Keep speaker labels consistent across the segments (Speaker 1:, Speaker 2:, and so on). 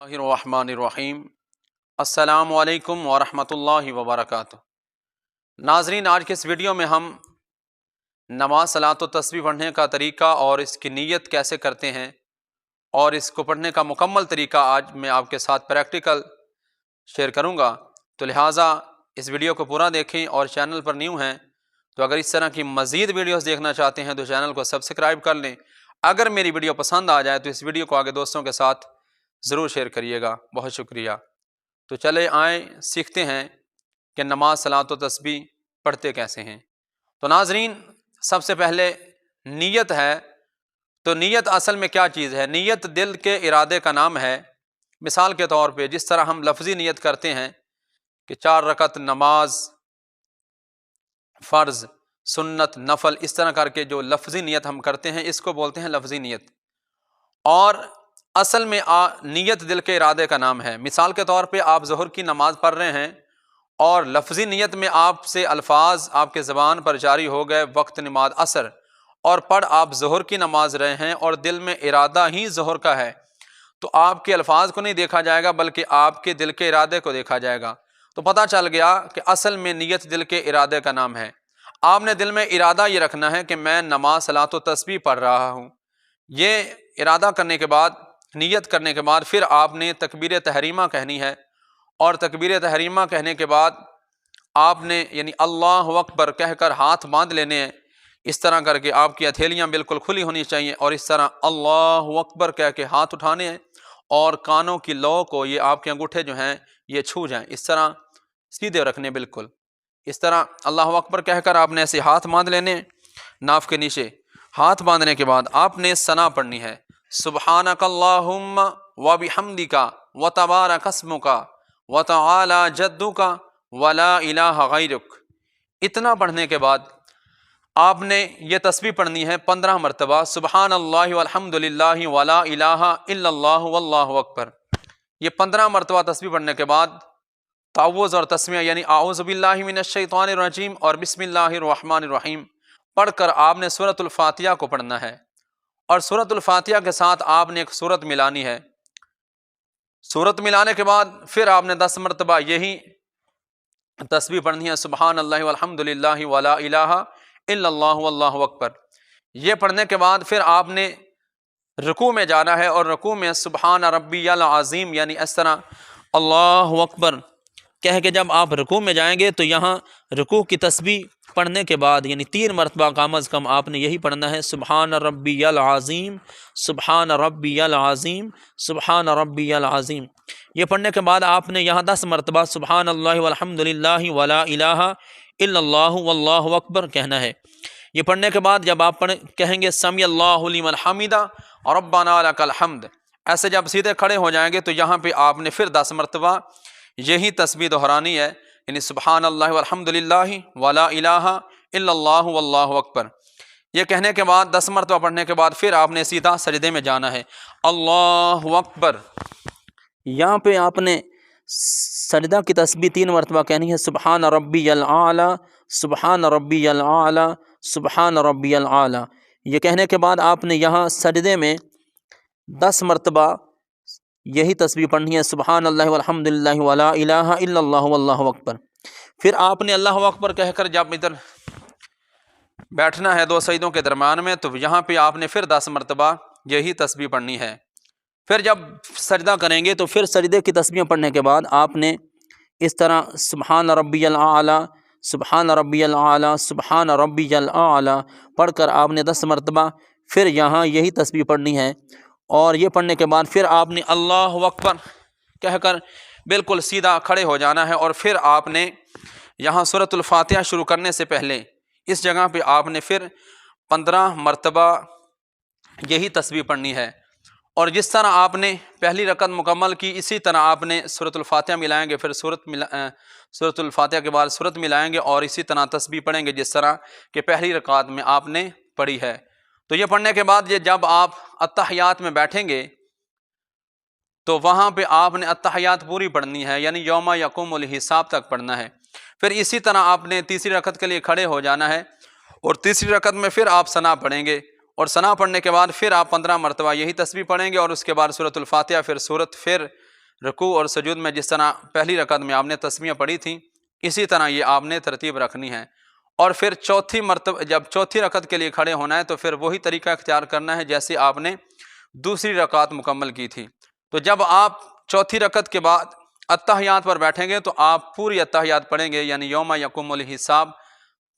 Speaker 1: बिस्मिल्लाहिर्रहमानिर्रहीम। अस्सलामु अलैकुम वरहमतुल्लाहि वबरकातुह। नाज़रीन, आज के इस वीडियो में हम नमाज सलात व तस्बीह पढ़ने का तरीका और इसकी नीयत कैसे करते हैं और इसको पढ़ने का मुकम्मल तरीका आज मैं आपके साथ प्रैक्टिकल शेयर करूंगा। तो लिहाजा इस वीडियो को पूरा देखें और चैनल पर न्यू हैं तो अगर इस तरह की मज़ीद वीडियोस देखना चाहते हैं तो चैनल को सब्सक्राइब कर लें। अगर मेरी वीडियो पसंद आ जाए तो इस वीडियो को आगे दोस्तों के साथ ज़रूर शेयर करिएगा। बहुत शुक्रिया। तो चले आए सीखते हैं कि नमाज सलात व तस्बीह पढ़ते कैसे हैं। तो नाज़रीन, सबसे पहले नीयत है। तो नीयत असल में क्या चीज़ है? नीयत दिल के इरादे का नाम है। मिसाल के तौर पे जिस तरह हम लफ्ज़ी नीयत करते हैं कि 4 रकत नमाज, फ़र्ज़, सुन्नत, नफल, इस तरह करके जो लफ्ज़ी नीयत हम करते हैं इसको बोलते हैं लफ्ज़ी नीयत। और असल में नीयत दिल के इरादे का नाम है। मिसाल के तौर पे आप ज़ोहर की नमाज़ पढ़ रहे हैं और लफ्ज़ी नीयत में आपसे अल्फाज आपके ज़बान पर जारी हो गए वक्त नमाज असर, और पढ़ आप ज़ोहर की नमाज रहे हैं और दिल में इरादा ही ज़ोहर का है, तो आपके अल्फाज को नहीं देखा जाएगा बल्कि आपके दिल के इरादे को देखा जाएगा। तो पता चल गया कि असल में नीयत दिल के इरादे का नाम है। आपने दिल में इरादा ये रखना है कि मैं नमाज सलात व तस्बीह पढ़ रहा हूँ। ये इरादा करने के बाद, नीयत करने के बाद फिर आपने तकबीर तहरीमा कहनी है, और तकबीर तहरीमा कहने के बाद आपने यानी अल्लाहु अकबर कहकर हाथ बांध लेने हैं। इस तरह करके आपकी हथेलियाँ बिल्कुल खुली होनी चाहिए और इस तरह अल्लाहु अकबर कह के हाथ उठाने हैं और कानों की लौ को ये आपके अंगूठे जो हैं ये छू जाएं, इस तरह सीधे रखने, बिल्कुल इस तरह अल्लाहु अकबर कहकर आपने ऐसे हाथ बांध लेने। नाफ के नीचे हाथ बांधने के बाद आपने सना पढ़नी है, सुब्हानकल्लाहुम्मा व बिहम्दिका व तबारक अस्मुका व तआला जद्दुका व ला इलाहा गैरुक। इतना पढ़ने के बाद आपने ये तस्बीह पढ़नी है 15 मरतबा, सुब्हानल्लाहि वल्हम्दुलिल्लाहि व ला इलाहा इल्लल्लाहु वल्लाहु अकबर। ये 15 मरतबा तस्बीह पढ़ने के बाद तावुज़ और तस्मिया यानी आऊज़ु बिल्लाहि मिनश शैतानिर रजीम और बिस्मिल्लाहिर रहमानिर रहीम पढ़कर आपने सूरतुल फातिहा को पढ़ना है, और सूरतुल फातिहा के साथ आपने एक सूरत मिलानी है। सूरत मिलाने के बाद फिर आपने 10 मरतबा यही तस्बीह पढ़नी है, सुब्हानल्लाहि वल्हम्दुलिल्लाहि व ला इलाहा इल्लल्लाहु वल्लाहु अकबर। ये पढ़ने के बाद फिर आपने रुकू में जाना है, और रुकू में सुब्हान रब्बियल अज़ीम यानी इस तरह अल्लाहु अकबर कह के जब आप रुकू में जाएंगे तो यहाँ रुकू की तस्बीह पढ़ने के बाद यानी 3 मरतबा कम अज़ कम आपने यही पढ़ना है, सुब्हान रब्बियल अज़ीम, सुब्हान रब्बियल अज़ीम, सुब्हान रब्बियल अज़ीम। ये पढ़ने के बाद आपने यहाँ 10 मरतबा सुब्हानल्लाहि वल्हम्दुलिल्लाहि व ला इलाहा इल्लल्लाहु वल्लाहु अकबर कहना है। ये पढ़ने के बाद जब आप कहेंगे समी अल्लाहु लिमन हमिदा और रब्बना लकल हम्द, ऐसे जब सीधे खड़े हो जाएंगे तो यहाँ पे आपने फिर 10 मरतबा यही तस्बीह दोहरानी है, यानी सुब्हानल्लाहि वल्हम्दुलिल्लाहि व ला इलाहा इल्लल्लाहु वल्लाहु अकबर। ये कहने के बाद 10 मरतबा पढ़ने के बाद फिर आपने सीधा सजदे में जाना है, अल्लाहु अकबर। यहाँ पे आपने सजदा की तस्बीह 3 मरतबा कहनी है, सुब्हान रब्बियल आला, सुब्हान रब्बियल आला, सुब्हान रब्बियल आला। ये कहने के बाद आपने यहाँ सजदे में 10 मरतबा यही तस्बीह पढ़नी है, सुब्हानल्लाहि वल्हम्दुलिल्लाहि व ला इलाहा इल्लल्लाहु वल्लाहु अकबर। फिर आपने अल्लाहु अकबर कहकर जब इधर बैठना है 2 सजदों के दरम्यान में, तो यहाँ पे आपने फिर 10 मरतबा यही तस्बीह पढ़नी है। फिर जब सजदा करेंगे तो फिर सजदे की तस्बीह पढ़ने के बाद आपने इस तरह सुब्हान रब्बियल आला, सुब्हान रब्बियल आला, सुब्हान रब्बियल आला पढ़कर आपने 10 मरतबा फिर यहाँ यही तस्बीह पढ़नी है, और ये पढ़ने के बाद फिर आपने अल्लाहु अकबर कहकर बिल्कुल सीधा खड़े हो जाना है, और फिर आपने यहाँ सूरतुल फातिहा शुरू करने से पहले इस जगह पे आपने फिर 15 मरतबा यही तस्बीह पढ़नी है। और जिस तरह आपने पहली रकत मुकम्मल की, इसी तरह आपने सूरतुल फातिहा मिलाएंगे, फिर सूरतुल फातिहा के बाद सूरत मिलाएंगे और इसी तरह तस्बीह पढ़ेंगे जिस तरह कि पहली रकात में आपने पढ़ी है। तो ये पढ़ने के बाद ये जब आप अत्तहियात में बैठेंगे तो वहाँ पे आपने अत्तहियात पूरी पढ़नी है, यानी यौमा यकुमुल हिसाब तक पढ़ना है। फिर इसी तरह आपने तीसरी रकत के लिए खड़े हो जाना है, और तीसरी रकत में फिर आप सना पढ़ेंगे, और सना पढ़ने के बाद फिर आप 15 मरतबा यही तस्बीह पढ़ेंगे और उसके बाद सूरतुल फातिहा फिर सूरत फिर رکوع اور سجود میں جس طرح پہلی رکعت میں آپ نے تسمیہ پڑھی تھی اسی طرح یہ آپ نے ترتیب رکھنی ہے، اور پھر چوتھی مرتبہ جب چوتھی رکعت کے لیے کھڑے ہونا ہے تو پھر وہی طریقہ اختیار کرنا ہے جیسے آپ نے دوسری رکعت مکمل کی تھی۔ تو جب آپ چوتھی رکعت کے بعد اتحیات پر بیٹھیں گے تو آپ پوری اتحیات پڑھیں گے، یعنی یوم یقوم الحساب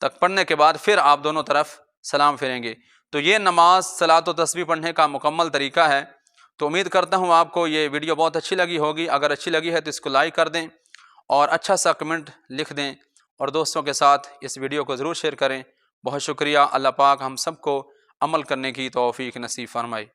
Speaker 1: تک پڑھنے کے بعد پھر آپ دونوں طرف سلام پھیریں گے۔ تو یہ نماز صلاۃ و تسبیح پڑھنے کا مکمل طریقہ ہے۔ تو امید کرتا ہوں آپ کو یہ ویڈیو بہت اچھی لگی ہوگی۔ اگر اچھی لگی ہے تو اس کو لائک کر دیں اور اچھا سا کمنٹ لکھ دیں، اور دوستوں کے ساتھ اس ویڈیو کو ضرور شیئر کریں۔ بہت شکریہ۔ اللہ پاک ہم سب کو عمل کرنے کی توفیق نصیب فرمائے۔